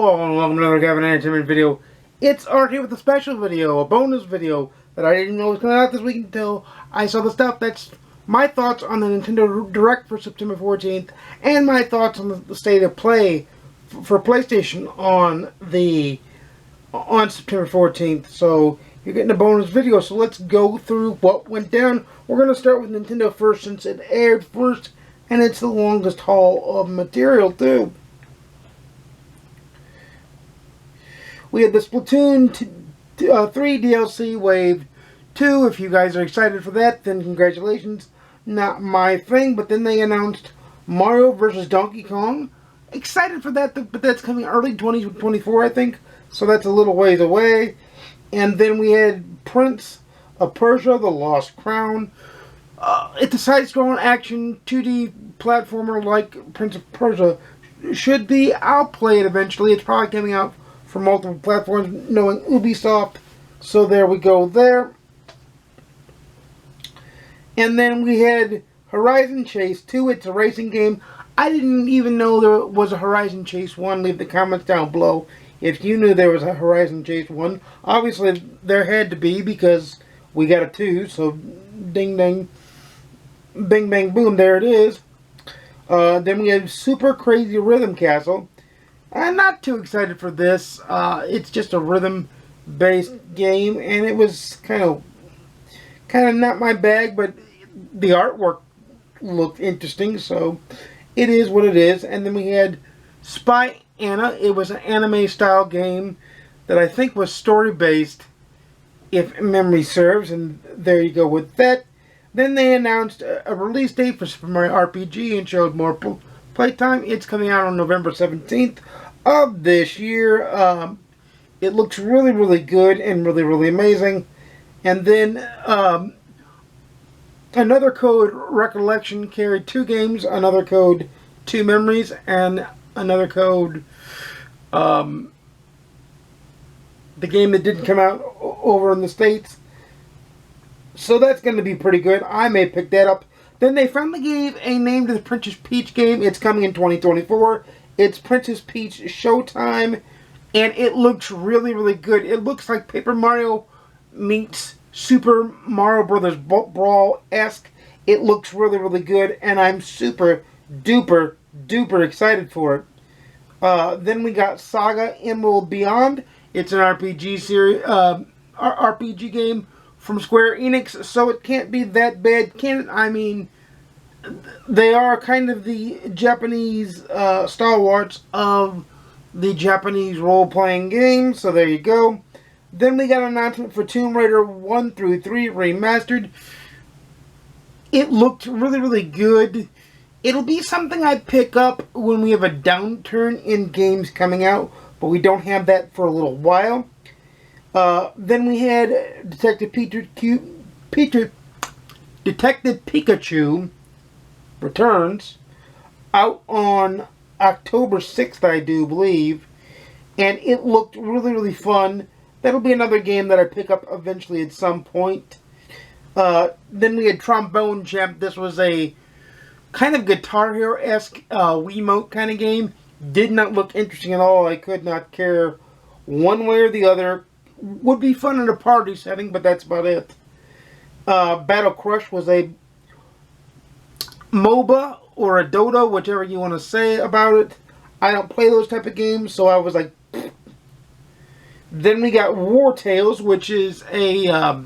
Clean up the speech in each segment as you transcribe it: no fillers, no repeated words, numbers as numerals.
Hello and welcome to another Gavin Entertainment video. It's Art here with a special video, a bonus video that I didn't know was coming out this week until I saw the stuff. That's my thoughts on the Nintendo Direct for September 14th and my thoughts on the state of play for PlayStation on September 14th. So you're getting a bonus video, so let's go through what went down. We're going to start with Nintendo first since it aired first and it's the longest haul of material too. We had the Splatoon 3 DLC Wave 2. If you guys are excited for that, then congratulations. Not my thing, but then they announced Mario vs. Donkey Kong. Excited for that, but that's coming early 2024, I think. So that's a little ways away. And then we had Prince of Persia, The Lost Crown. It's a side-scrolling action 2D platformer like Prince of Persia should be. I'll play it eventually. It's probably coming out for multiple platforms, knowing Ubisoft. So there we go there. And then we had Horizon Chase 2. It's a racing game. I didn't even know there was a Horizon Chase 1. Leave the comments down below if you knew there was a Horizon Chase 1. Obviously, there had to be because we got a 2. So, ding ding, bing bang boom, there it is. Then we have Super Crazy Rhythm Castle. I'm not too excited for this. It's just a rhythm-based game, and it was kind of not my bag, but the artwork looked interesting, so it is what it is. And then we had Spy Anna. It was an anime-style game that I think was story-based, if memory serves, and there you go with that. Then they announced a release date for Super Mario RPG and showed more playtime. It's coming out on November 17th of this year. It looks really, really good and really, really amazing. And then another code, Recollection, carried 2 games. Another code, 2 memories, and another code, the game that didn't come out over in the States. So that's going to be pretty good. I may pick that up. Then they finally gave a name to the Princess Peach game. It's coming in 2024. It's Princess Peach Showtime. And it looks really, really good. It looks like Paper Mario meets Super Mario Brothers Brawl-esque. It looks really, really good. And I'm super duper duper excited for it. Then we got Saga Emerald Beyond. It's an RPG series, RPG game from Square Enix, so it can't be that bad, can it? I mean, they are kind of the Japanese stalwarts of the Japanese role-playing games, so there you go. Then we got an announcement for Tomb Raider 1 through 3 Remastered. It looked really, really good. It'll be something I pick up when we have a downturn in games coming out, but we don't have that for a little while. Then we had Detective Pikachu Returns out on October 6th, I do believe, and it looked really, really fun. That'll be another game that I pick up eventually at some point. Then we had Trombone Champ. This was a kind of Guitar Hero-esque Wiimote kind of game. Did not look interesting at all. I could not care one way or the other. Would be fun in a party setting, but that's about it. Battle Crush was a MOBA or a Dota, whichever you want to say about it. I don't play those type of games, so I was like... Then we got War Tales, which is a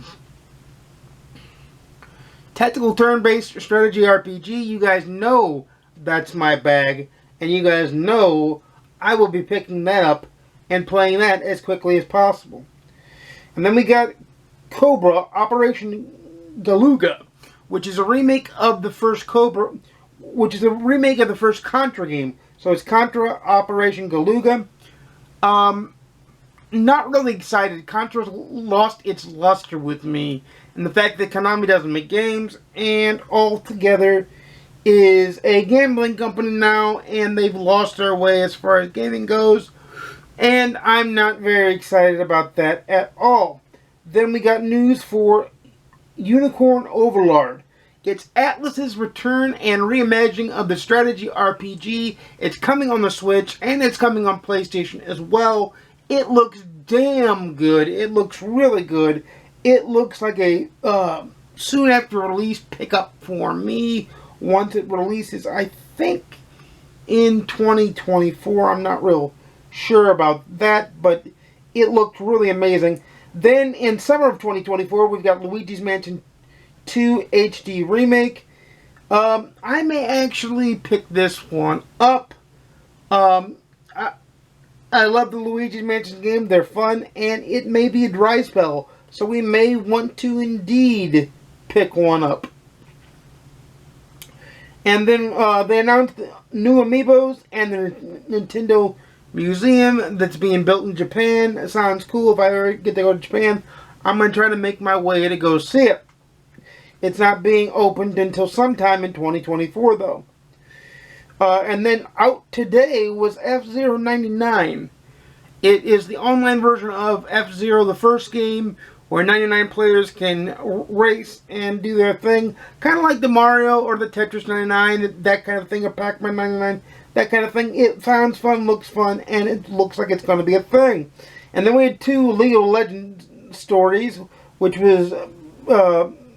tactical turn-based strategy RPG. You guys know that's my bag, and you guys know I will be picking that up and playing that as quickly as possible. And then we got Cobra Operation Galuga, which is a remake of the first Contra game. So it's Contra Operation Galuga. Not really excited. Contra's lost its luster with me. And the fact that Konami doesn't make games and altogether is a gambling company now, and they've lost their way as far as gaming goes. And I'm not very excited about that at all. Then we got news for Unicorn Overlord. It's Atlas's return and reimagining of the strategy RPG. It's coming on the Switch, and it's coming on PlayStation as well. It looks damn good. It looks really good. It looks like a soon after release pickup for me once it releases. I think in 2024. I'm not real sure about that, but it looked really amazing. Then in summer of 2024, we've got Luigi's Mansion 2 HD Remake. I may actually pick this one up. I love the Luigi's Mansion game. They're fun, and it may be a dry spell, so we may want to indeed pick one up. And then they announced new amiibos and the Nintendo Museum that's being built in Japan. It sounds cool. If I ever get to go to Japan, I'm going to try to make my way to go see it. It's not being opened until sometime in 2024, though. And then out today was F-Zero 99. It is the online version of F-Zero, the first game, where 99 players can race and do their thing. Kind of like the Mario or the Tetris 99, that kind of thing, or Pac-Man 99, that kind of thing. It sounds fun, looks fun, and it looks like it's going to be a thing. And then we had 2 League of Legends stories, which was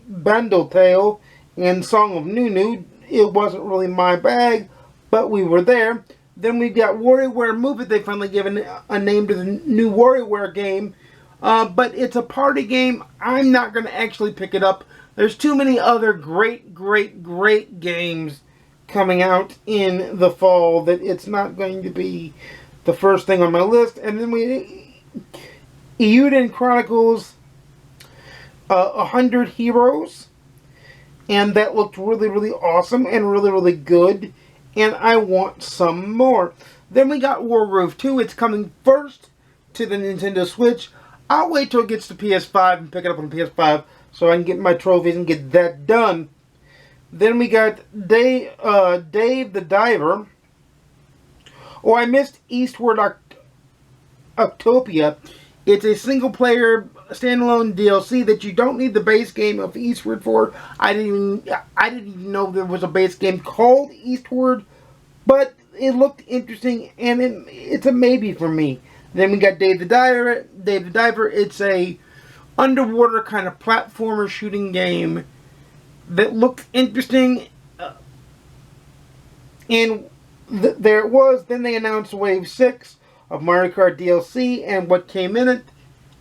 Bundle Tale and Song of Nunu. It wasn't really my bag, but we were there. Then we got WarioWare Move It. They finally given a name to the new WarioWare game. But it's a party game. I'm not going to actually pick it up. There's too many other great games coming out in the fall that it's not going to be the first thing on my list. And then we Eiyuden Chronicles 100 Heroes. And that looked really awesome and really good. And I want some more. Then we got Wargroove 2. It's coming first to the Nintendo Switch. I'll wait till it gets to PS5 and pick it up on PS5 so I can get my trophies and get that done. Then we got Dave the Diver. Oh, I missed Eastward Octopia. It's a single-player standalone DLC that you don't need the base game of Eastward for. I didn't even know there was a base game called Eastward, but it looked interesting and it's a maybe for me. Then we got Dave the Diver. Dave the Diver, it's a underwater kind of platformer shooting game that looked interesting. And there it was. Then they announced Wave 6 of Mario Kart DLC and what came in it.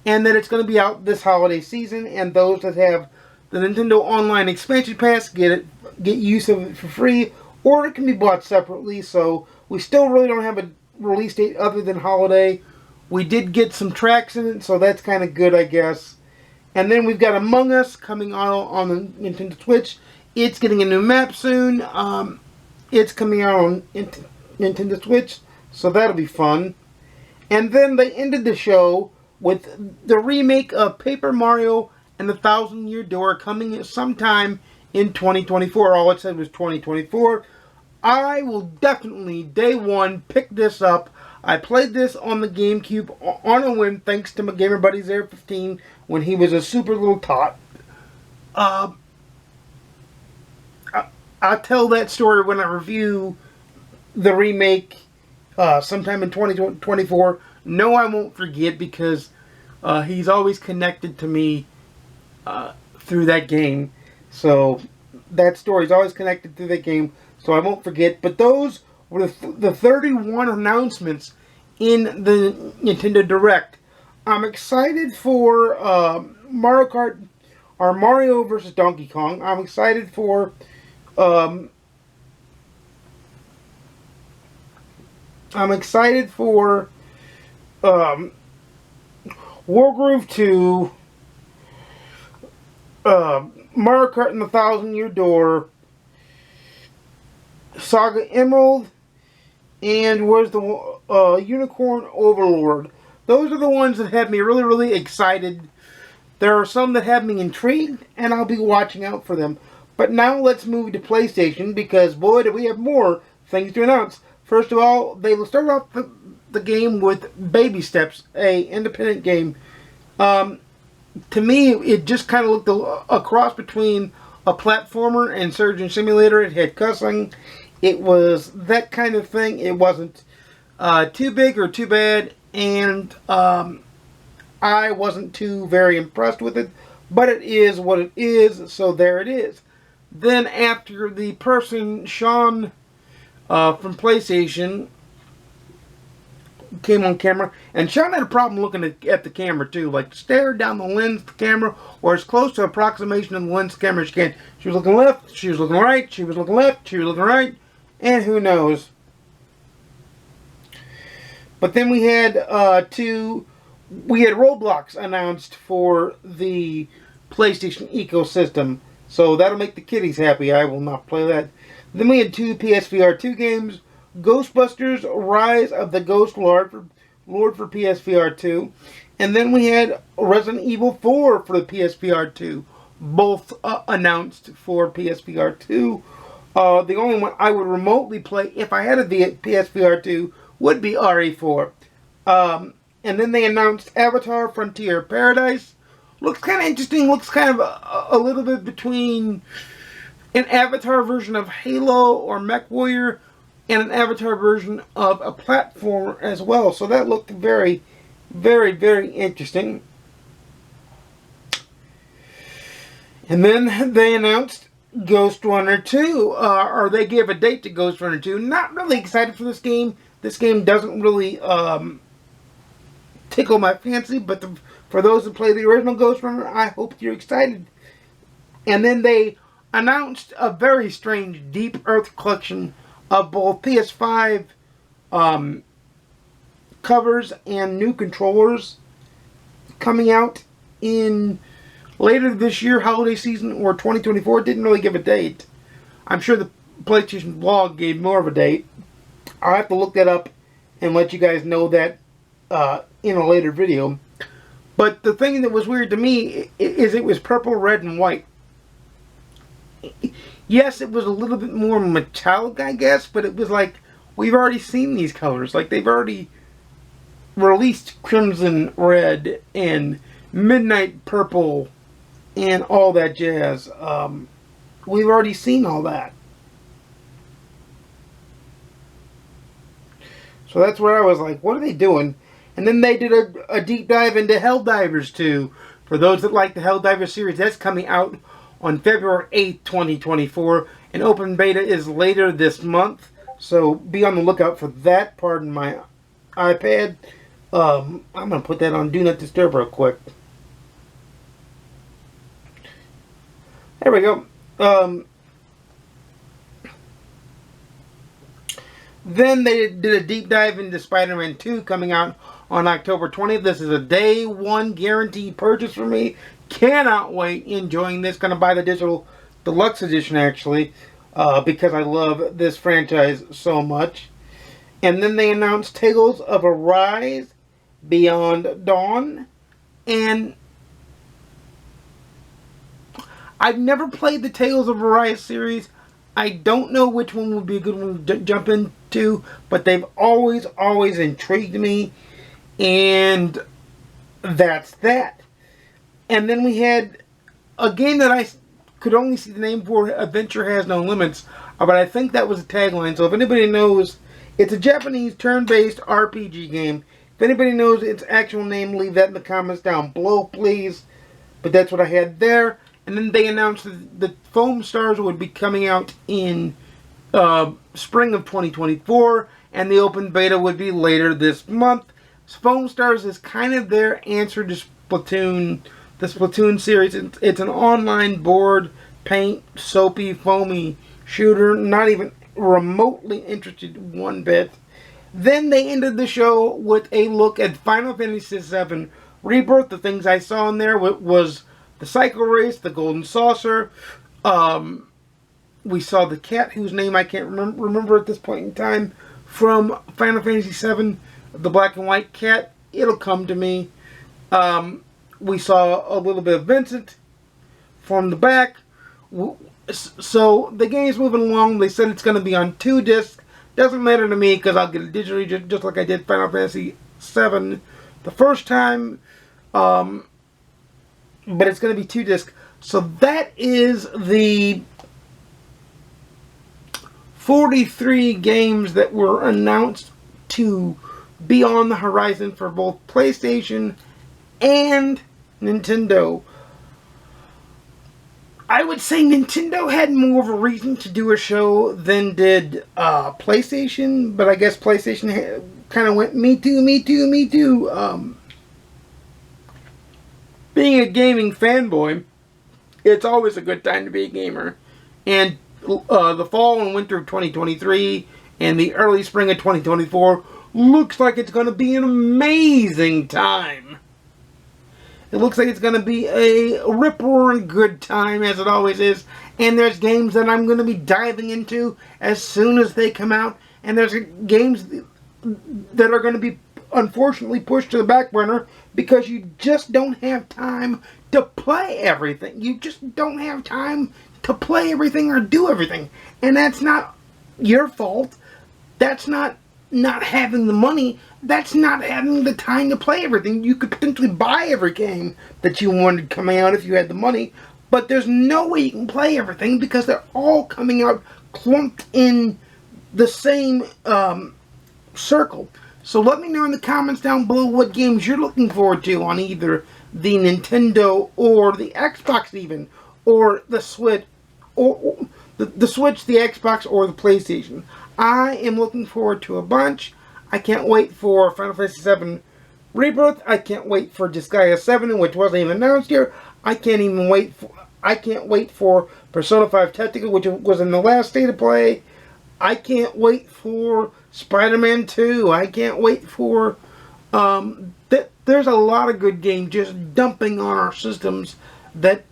And that it's going to be out this holiday season. And those that have the Nintendo Online Expansion Pass get use of it for free. Or it can be bought separately. So we still really don't have a release date other than holiday. We did get some tracks in it, so that's kind of good, I guess. And then we've got Among Us coming on the Nintendo Switch. It's getting a new map soon. It's coming out on Nintendo Switch, so that'll be fun. And then they ended the show with the remake of Paper Mario and the Thousand Year Door coming sometime in 2024. All it said was 2024. I will definitely, day one, pick this up. I played this on the GameCube on a whim thanks to my gamer buddy Zero15 when he was a super little tot. I'll tell that story when I review the remake sometime in 2024. No, I won't forget because he's always connected to me through that game. So that story's always connected to that game, so I won't forget. But those were the 31 announcements in the Nintendo Direct. I'm excited for Mario Kart, or Mario vs. Donkey Kong. I'm excited for Wargroove 2, Mario Kart and the Thousand Year Door, Saga Emerald, and where's the Unicorn Overlord. Those are the ones that have me really excited. There are some that have me intrigued, and I'll be watching out for them. But now let's move to PlayStation, because boy, do we have more things to announce. First of all, they started off the game with Baby Steps, a independent game. To me, it just kind of looked a cross between a platformer and surgeon simulator. It had cussing. It was that kind of thing. It wasn't too big or too bad, and I wasn't too very impressed with it, but it is what it is, so there it is. Then after the person, Sean, from PlayStation, came on camera, and Sean had a problem looking at the camera too, like stared down the lens of the camera, or as close to approximation of the lens of the camera as she can. She was looking left, she was looking right, she was looking left, she was looking right, and who knows. But then we had Roblox announced for the PlayStation ecosystem, so that'll make the kiddies happy. I will not play that. Then we had 2 PSVR 2 games, Ghostbusters: Rise of the Ghost Lord for PSVR 2, and then we had Resident Evil 4 for the PSVR 2, both announced for PSVR 2. The only one I would remotely play if I had a PSVR 2 would be RE4. And then they announced Avatar: Frontier Paradise. Looks kind of interesting. Looks kind of a little bit between an Avatar version of Halo or MechWarrior and an Avatar version of a platformer as well. So that looked very, very, very interesting. And then they announced Ghost Runner 2, or they gave a date to Ghost Runner 2. Not really excited for this game. This game doesn't really tickle my fancy, but for those who play the original Ghost Runner, I hope you're excited. And then they announced a very strange Deep Earth collection of both PS5 covers and new controllers coming out in later this year, holiday season, or 2024. Didn't really give a date. I'm sure the PlayStation blog gave more of a date. I'll have to look that up and let you guys know that in a later video. But the thing that was weird to me is it was purple, red, and white. Yes, it was a little bit more metallic, I guess, but it was like, we've already seen these colors. Like, they've already released crimson red and midnight purple and all that jazz. We've already seen all that. So that's where I was like, what are they doing? And then they did a deep dive into Helldivers 2. For those that like the Helldivers series, that's coming out on February 8th, 2024. And open beta is later this month. So be on the lookout for that. Pardon my iPad. I'm going to put that on Do Not Disturb real quick. There we go. Then they did a deep dive into Spider-Man 2 coming out on October 20th. This is a day one guaranteed purchase for me. Cannot wait. Enjoying this. Going to buy the digital deluxe edition actually because I love this franchise so much. And then they announced Tales of Arise Beyond Dawn. And I've never played the Tales of Arise series. I don't know which one would be a good one to jump into, but they've always intrigued me, and that's that. And then we had a game that I could only see the name for, Adventure Has No Limits, but I think that was a tagline, so if anybody knows, it's a Japanese turn-based RPG game. If anybody knows its actual name, leave that in the comments down below, please. But that's what I had there. And then they announced that Foam Stars would be coming out in spring of 2024, and the open beta would be later this month. Foam Stars is kind of their answer to Splatoon, the Splatoon series. It's an online board, paint, soapy, foamy shooter. Not even remotely interested one bit. Then they ended the show with a look at Final Fantasy VII Rebirth. The things I saw in there was the Cycle Race, the Golden Saucer. We saw the cat, whose name I can't remember at this point in time, from Final Fantasy VII, the black and white cat. It'll come to me. We saw a little bit of Vincent from the back. So the game's moving along. They said it's going to be on 2 discs. Doesn't matter to me because I'll get it digitally just like I did Final Fantasy VII the first time. But it's going to be 2 discs. So that is the 43 games that were announced to be on the horizon for both PlayStation and Nintendo. I would say Nintendo had more of a reason to do a show than did PlayStation, but I guess PlayStation kind of went, me too, me too, me too. Being a gaming fanboy, it's always a good time to be a gamer. And the fall and winter of 2023 and the early spring of 2024 looks like it's going to be an amazing time. It looks like it's going to be a rip-roaring good time, as it always is. And there's games that I'm going to be diving into as soon as they come out. And there's games that are going to be, unfortunately, pushed to the back burner because you just don't have time to play everything. You just don't have time to play everything or do everything. And that's not your fault. That's not having the money. That's not having the time to play everything. You could potentially buy every game that you wanted coming out if you had the money, but there's no way you can play everything because they're all coming out clumped in the same circle. So let me know in the comments down below what games you're looking forward to on either the Nintendo or the Xbox even, or the Switch, or the Switch, the Xbox, or the PlayStation. I am looking forward to a bunch. I can't wait for Final Fantasy VII Rebirth. I can't wait for Disgaea 7, which wasn't even announced here. I can't wait for Persona 5 Tactica, which was in the last state of play. I can't wait for Spider-Man 2. I can't wait for there's a lot of good games just dumping on our systems that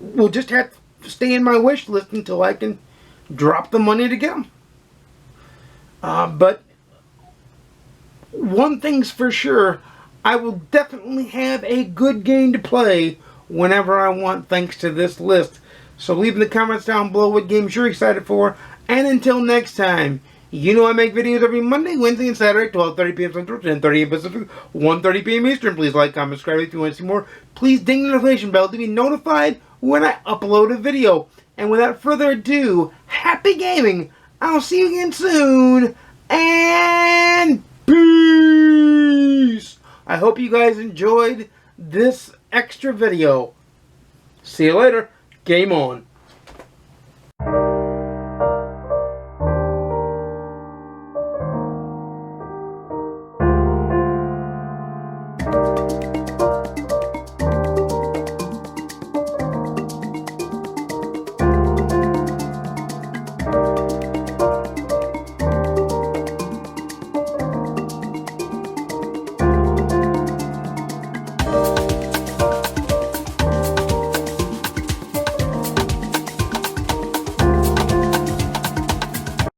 will just have to stay in my wish list until I can drop the money to get them. But one thing's for sure, I will definitely have a good game to play whenever I want, thanks to this list. So leave in the comments down below what games you're excited for. And until next time, you know I make videos every Monday, Wednesday, and Saturday, 12:30 p.m. Central, 10:30 a.m. Pacific, 1:30 p.m. Eastern. Please like, comment, subscribe if you want to see more. Please ding the notification bell to be notified when I upload a video. And without further ado, happy gaming! I'll see you again soon, and peace! I hope you guys enjoyed this extra video. See you later. Game on.